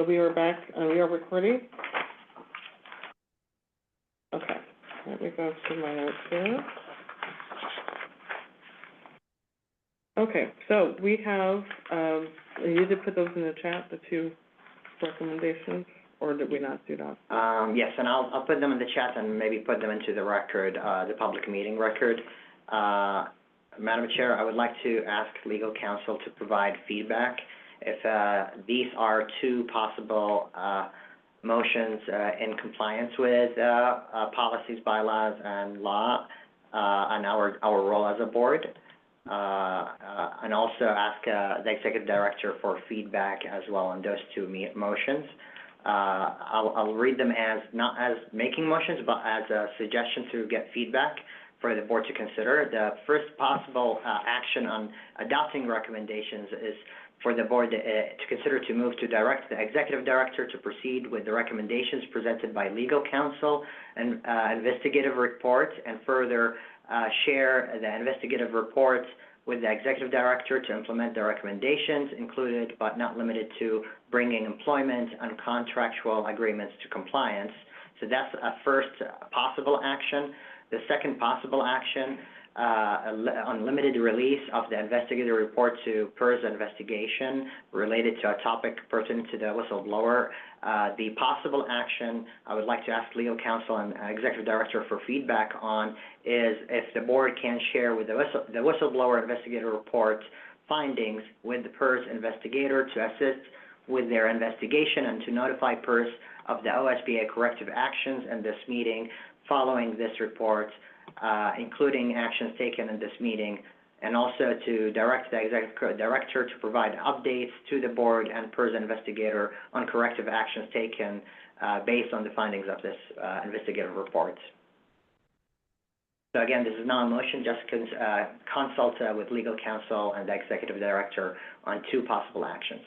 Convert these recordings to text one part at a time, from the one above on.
So we are back, we are recording. Okay, let me go to my notes here. Okay, so we have, you did put those in the chat, the two recommendations, or did we not do that? Yes, and I'll put them in the chat and maybe put them into the record, the public meeting record. Madam Chair, I would like to ask legal counsel to provide feedback if these are two possible motions in compliance with policies, bylaws, and law, and our role as a board. And also ask the executive director for feedback as well on those two motions. I'll read them as not as making motions, but as a suggestion to get feedback for the board to consider. The first possible action on adopting recommendations is for the board to consider to move to direct the executive director to proceed with the recommendations presented by legal counsel and investigative report, and further share the investigative report with the executive director to implement the recommendations, included but not limited to bringing employment and contractual agreements to compliance. So that's a first possible action. The second possible action, unlimited release of the investigative report to PERS investigation related to a topic pertinent to the whistleblower. The possible action I would like to ask legal counsel and executive director for feedback on is if the board can share with the whistleblower investigative report findings with the PERS investigator to assist with their investigation and to notify PERS of the OSBA corrective actions in this meeting following this report, including actions taken in this meeting, and also to direct the executive director to provide updates to the board and PERS investigator on corrective actions taken based on the findings of this investigative report. So again, this is not a motion, just consult with legal counsel and the executive director on two possible actions.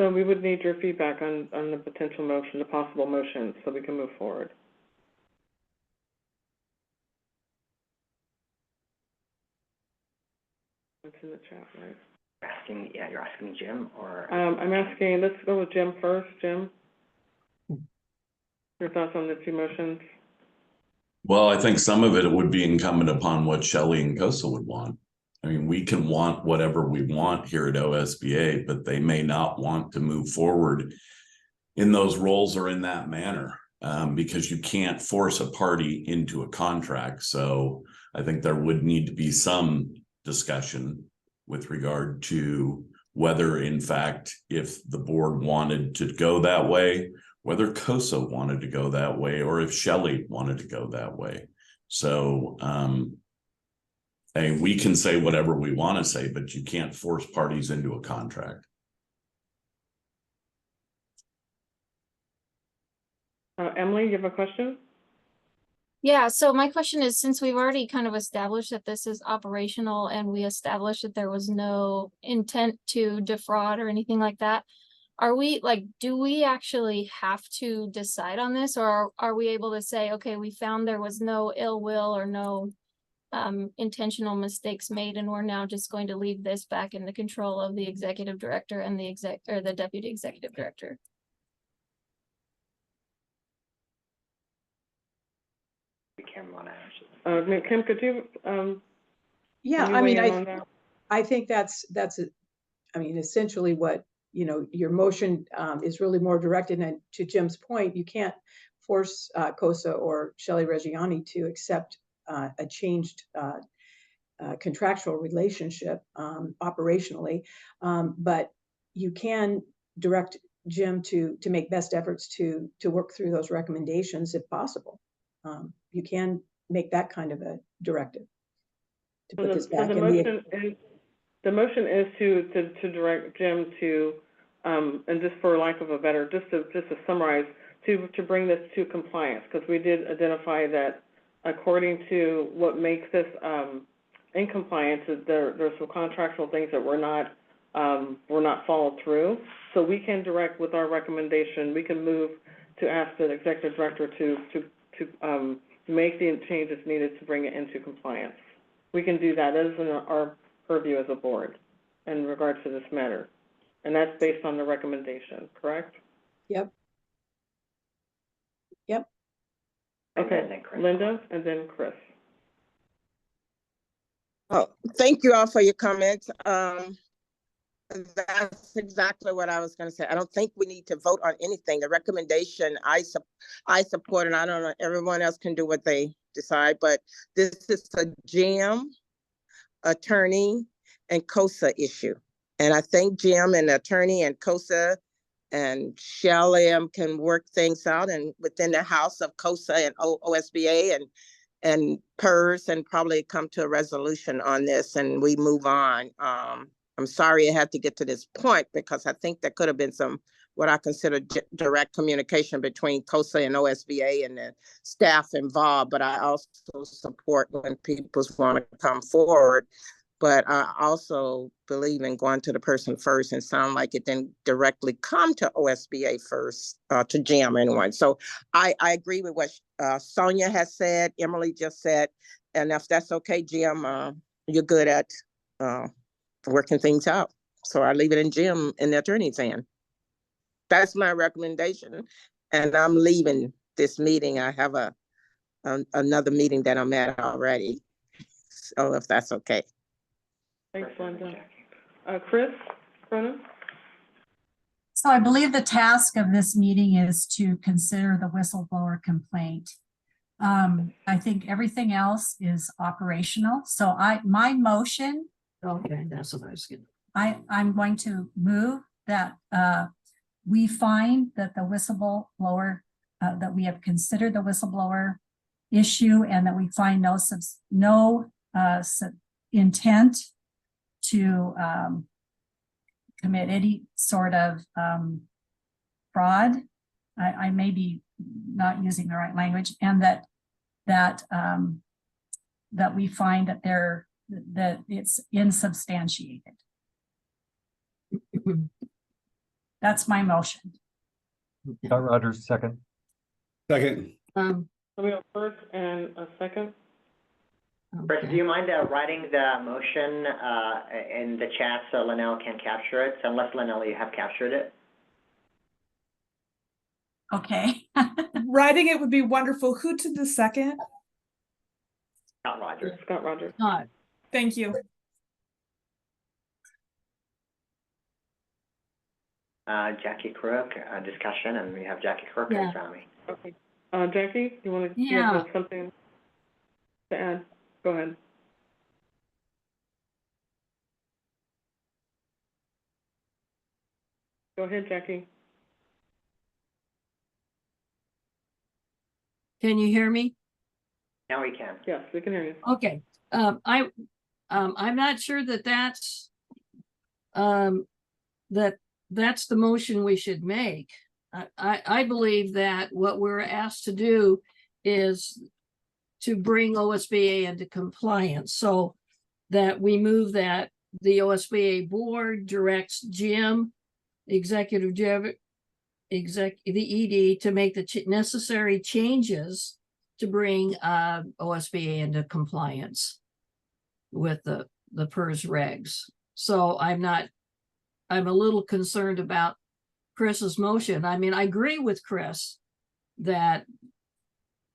So we would need your feedback on the potential motion, the possible motions, so we can move forward. What's in the chat, right? You're asking Jim, or? I'm asking, let's go with Jim first. Jim, your thoughts on the two motions? Well, I think some of it would be incumbent upon what Shelley and COSA would want. I mean, we can want whatever we want here at OSBA, but they may not want to move forward in those roles or in that manner, because you can't force a party into a contract. So I think there would need to be some discussion with regard to whether, in fact, if the board wanted to go that way, whether COSA wanted to go that way, or if Shelley wanted to go that way. So, we can say whatever we want to say, but you can't force parties into a contract. Emily, you have a question? Yeah, so my question is, since we've already kind of established that this is operational and we established that there was no intent to defraud or anything like that, are we do we actually have to decide on this, or are we able to say, okay, we found there was no ill will or no intentional mistakes made, and we're now just going to leave this back in the control of the executive director and the deputy executive director? Kim, could you? Yeah, I mean, I think that's I mean, essentially what, you know, your motion is really more directed. And to Jim's point, you can't force COSA or Shelley Reggiani to accept a changed contractual relationship operationally, but you can direct Jim to make best efforts to work through those recommendations if possible. You can make that kind of a directive to put this back in the motion is to direct Jim to, and just for lack of a better, just to summarize, to bring this to compliance, because we did identify that according to what makes this in compliance, there's some contractual things that were not followed through. So we can direct with our recommendation, we can move to ask the executive director to make the changes needed to bring it into compliance. We can do that. That is in our purview as a board. in regards to this matter. And that's based on the recommendation, correct? Yep. Yep. Okay, Linda, and then Chris. Oh, thank you all for your comments. That's exactly what I was going to say. I don't think we need to vote on anything. The recommendation I support, and I don't know, everyone else can do what they decide, but this is a Jim, attorney, and COSA issue. And I think Jim and the attorney and COSA and Shelley can work things out, and within the house of COSA and OSBA and PERS, and probably come to a resolution on this and we move on. I'm sorry it had to get to this point, because I think there could have been some, what I consider direct communication between COSA and OSBA and the staff involved, but I also support when people want to come forward. But I also believe in going to the person first, and sound like it didn't directly come to OSBA first, to Jim anyway. So I agree with what Sonia has said, Emily just said, and if that's okay, Jim, you're good at working things out. So I leave it in Jim and the attorney's hand. That's my recommendation. And I'm leaving this meeting. I have another meeting that I'm at already. So if that's okay. Thanks, Linda. Chris Cronin? So I believe the task of this meeting is to consider the whistleblower complaint. I think everything else is operational. So my motion. Okay, that's what I was getting. I'm going to move that we find that the whistleblower, that we have considered the whistleblower issue, and that we find no intent to commit any sort of fraud. I may be not using the right language, and that we find that it's insubstantiated. That's my motion. Scott Rogers, second. Um, Let me go first and a second. Chris, do okay. you mind writing the motion in the chat so Linnell can capture it? So unless, Linnell, you have captured it. Okay. Writing it would be wonderful. Who took the second? Scott Rogers. Scott Rogers. Not. Thank you. Jackie Crook, discussion, and we have Jackie Crook Yeah. in front of me. Okay. Jackie, you want to Yeah. have something to add? Go ahead. Go ahead, Jackie. Can you hear me? Now we can. Yes, we can hear you. Okay. I'm not sure that that's the motion we should make. I believe that what we're asked to do is to bring OSBA into compliance, so that we move that the OSBA board directs Jim, the ED, to make the necessary changes to bring OSBA into compliance with the PERS regs. So I'm a little concerned about Chris's motion. I mean, I agree with Chris that,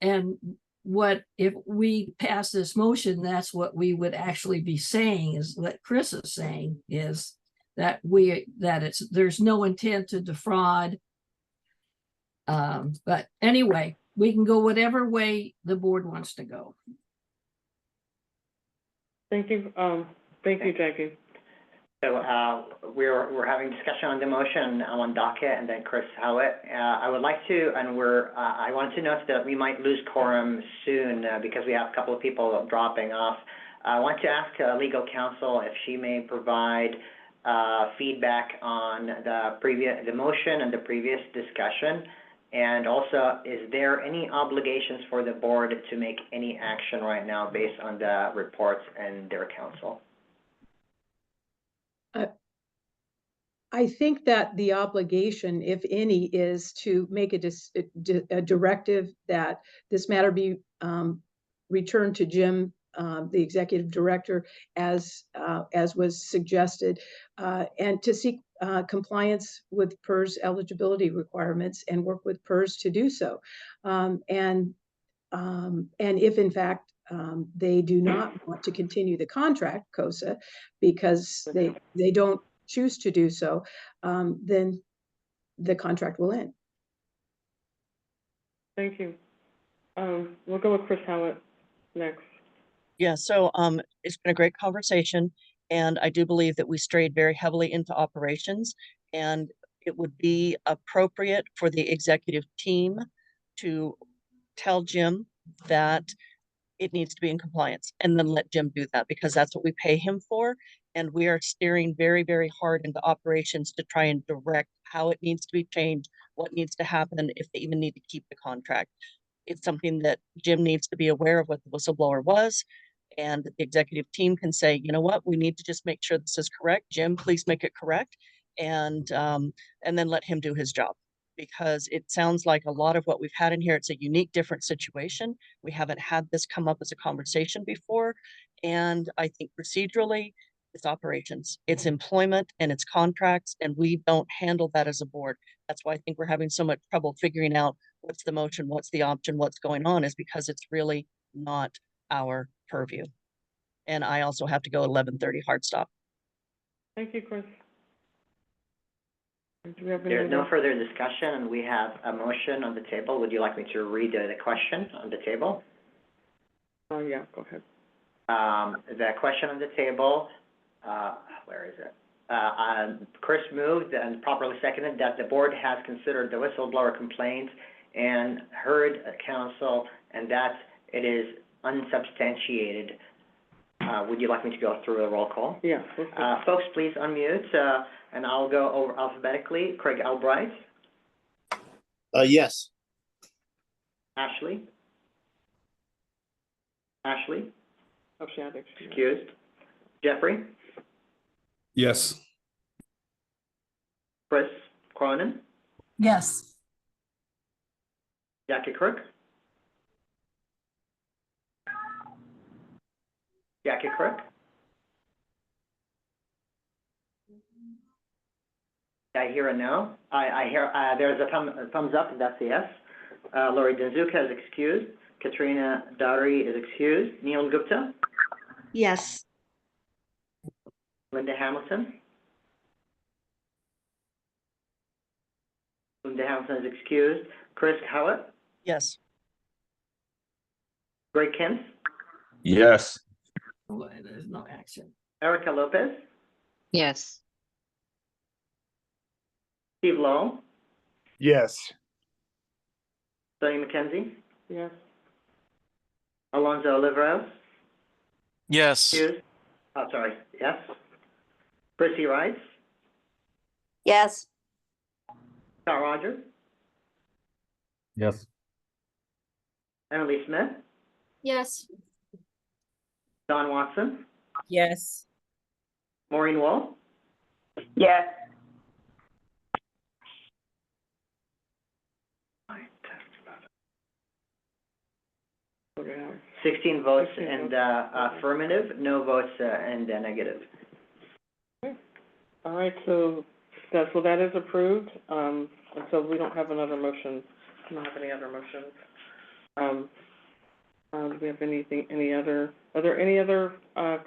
and what if we pass this motion, that's what we would actually be saying, is what Chris is saying, is that there's no intent to defraud. But anyway, we can go whatever way the board wants to go. Thank you, Jackie. So we're having discussion on the motion. I'm on docket, and then Chris Howitt. I would like to, and I wanted to note that we might lose quorum soon because we have a couple of people dropping off. I want to ask legal counsel if she may provide feedback on the motion and the previous discussion. And also, is there any obligations for the board to make any action right now based on the reports and their counsel? I think that the obligation, if any, is to make a directive that this matter be returned to Jim the executive director as was suggested, and to seek compliance with PERS eligibility requirements and work with PERS to do so. And if in fact they do not want to continue the contract, COSA, because they don't choose to do so, then the contract will end. Thank you. We'll go with Chris Howlett next. Yeah, so it's been a great conversation, and I do believe that we strayed very heavily into operations, and it would be appropriate for the executive team to tell Jim that it needs to be in compliance, and then let Jim do that, because that's what we pay him for. And we are steering very, very hard into operations to try and direct how it needs to be changed, what needs to happen, if they even need to keep the contract. It's something that Jim needs to be aware of what the whistleblower was, and the executive team can say, you know what, we need to just make sure this is correct. Jim, please make it correct, and then let him do his job. Because it sounds like a lot of what we've had in here, it's a unique, different situation. We haven't had this come up as a conversation before. And I think procedurally, it's operations, it's employment, and it's contracts, and we don't handle that as a board. That's why I think we're having so much trouble figuring out what's the motion, what's the option, what's going on, is because it's really not our purview. And I also have to go 11:30 hard stop. Thank you, Chris. There's no further discussion, and we have a motion on the table. Would you like me to read the question on the table? Oh, yeah, go ahead. The question on the table, where is it? Chris moved and properly seconded that the board has considered the whistleblower complaint and heard counsel, and that it is unsubstantiated. Would you like me to go through a roll call? Yeah. Folks, please unmute, and I'll go over alphabetically. Craig Albright. Yes. Ashley. Ashley. Oh, she had excused. Jeffrey. Yes. Chris Cronin. Yes. Jackie Crook. Jackie Crook. I hear a no. I hear there's a thumbs up, and that's a yes. Lori Denzuka is excused. Katrina Dari is excused. Neil Gupta. Yes. Linda Hamilton. Linda Hamilton is excused. Chris Howlett. Yes. Greg Kins. Yes. There's no action. Erica Lopez. Yes. Steve Lowell. Yes. Sonny McKenzie. Yes. Alonzo Oliveros. Yes. Excused. Oh, sorry. Yes. Chrissy Rice. Yes. Scott Rogers. Yes. Emily Smith. Yes. Don Watson. Yes. Maureen Wall. Yes. Okay. 16 votes and affirmative, no votes and negative. Okay. All right, so that is approved. And so we don't have another motion. We don't have any other motions. Do we have are there any other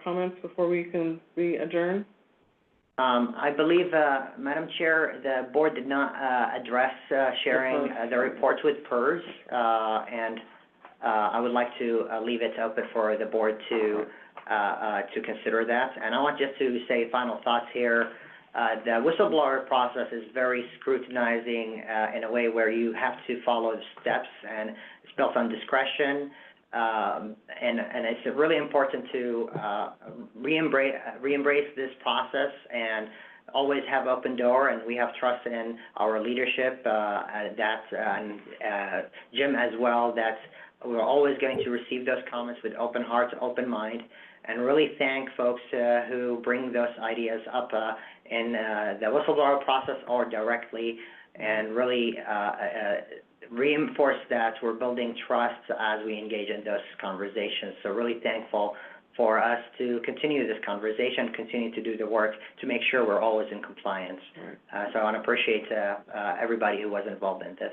comments before we adjourn? I believe, Madam Chair, the board did not address sharing the reports with PERS, and I would like to leave it open for the board to consider that. And I want just to say final thoughts here. The whistleblower process is very scrutinizing in a way where you have to follow the steps, and it's built on discretion. And it's really important to re-embrace this process and always have open door, and we have trust in our leadership, and Jim as well, that we're always going to receive those comments with open hearts, open mind, and really thank folks who bring those ideas up in the whistleblower process or directly, and really reinforce that we're building trust as we engage in those conversations. So really thankful for us to continue this conversation, continue to do the work to make sure we're always in compliance. So I want to appreciate everybody who was involved in this.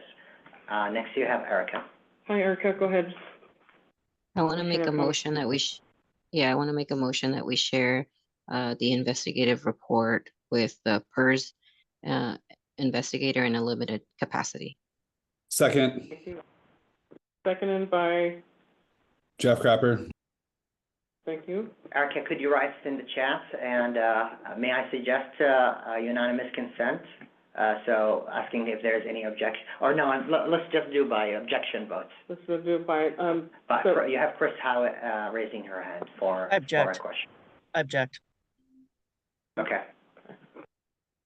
Next you have Erica. Hi, Erica, go ahead. I want to make a motion that I want to make a motion that we share the investigative report with the PERS investigator in a limited capacity. Second. Thank you. Seconded by, Jeff Crapper. thank you. Erica, could you write in the chat, and may I suggest unanimous consent? So asking if there's any objection, or no, let's just do by objection votes. Let's do it by, But so- you have Chris Howitt raising her hand for I object. a question. I object. Okay.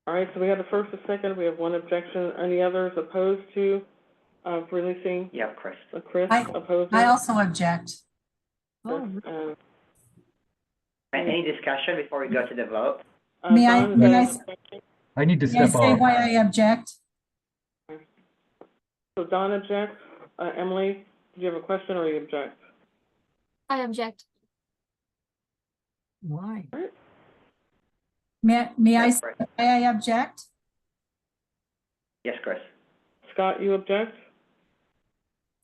all right, so we have the first, the second, we have one objection. Any others opposed to releasing? You have Chris. Chris, opposed? I also object. Chris, Any discussion before we go to the vote? May I- Don, may is there- I need to May I step say off. why I object? So Don objects. Emily, do you have a question or you object? I object. Why? May I Yes, say Chris. why I object? Yes, Chris. Scott, you object?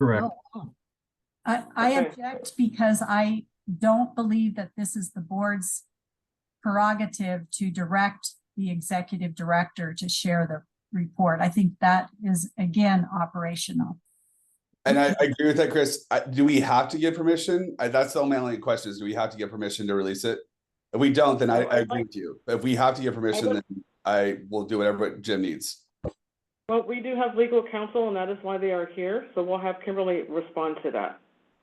Correct. Oh, I Okay. object because I don't believe that this is the board's prerogative to direct the executive director to share the report. I think that is, again, operational. And I agree with that, Chris. Do we have to give permission? That's the only question is, do we have to give permission to release it? If we don't, then I agree with you. If we have to give permission, then I will do whatever Jim needs. Well, we do have legal counsel, and that is why they are here, so we'll have Kimberly respond to that.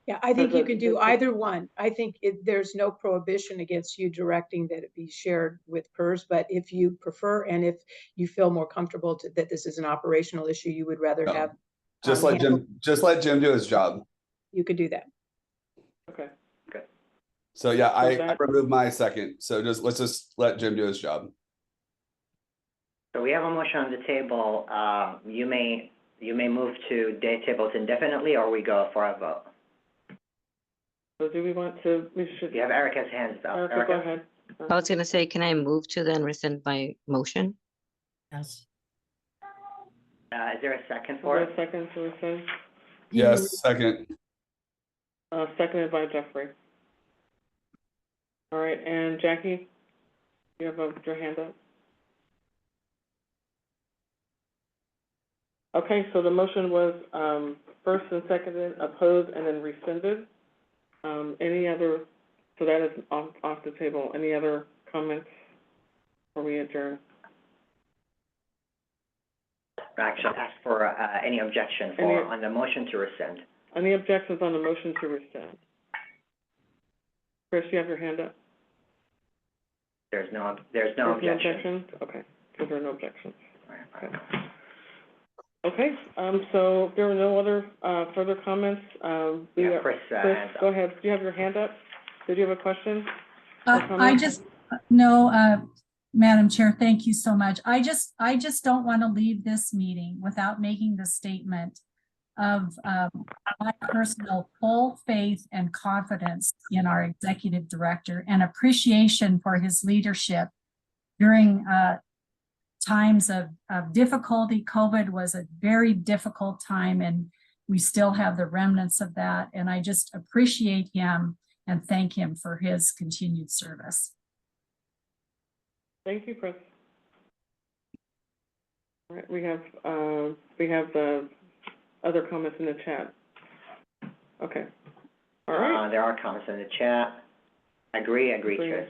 Yeah, I think you the- can do the- either one. I think there's no prohibition against you directing that it be shared with PERS, but if you prefer and if you feel more comfortable that this is an operational issue, you would rather No. have. Just let Jim do his job. You could do that. Okay. So yeah, I that- remove my second. So let's just let Jim do his job. So we have a motion on the table. You may move to table it indefinitely, or we go for a vote. So do we want to, we should, You have Erica's hands up. Erica, go ahead. I was gonna say, can I move to then rescind my motion? yes. Is there a second Is for there it? a second to rescind? Yes, second. Seconded by Jeffrey. All right, and Jackie, you have your hand up? Okay, so the motion was first and seconded, opposed, and then rescinded. Any other, so that is off the table. Any other comments before we adjourn? Actually, ask for any objection on the motion to rescind. Any objections on the motion to rescind? Chris, you have your hand up? There's no There's no objection. objections? Okay, so there are no objections. Okay. Okay, so if there are no other further comments, we Yeah, are, Chris, Chris, hands up. go ahead. Do you have your hand up? Did you have a question? I just, no, Madam Chair, thank you so much. I just don't want to leave this meeting without making the statement of my personal full faith and confidence in our executive director and appreciation for his leadership during times of difficulty. COVID was a very difficult time, and we still have the remnants of that. And I just appreciate him and thank him for his continued service. Thank you, Chris. All right, we have the other comments in the chat. Okay. All right. There are comments in the chat. Agree, Chris.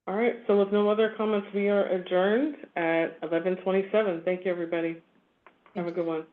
All right, so with no other comments, we are adjourned at 11:27. Thank you, everybody. Have a good one.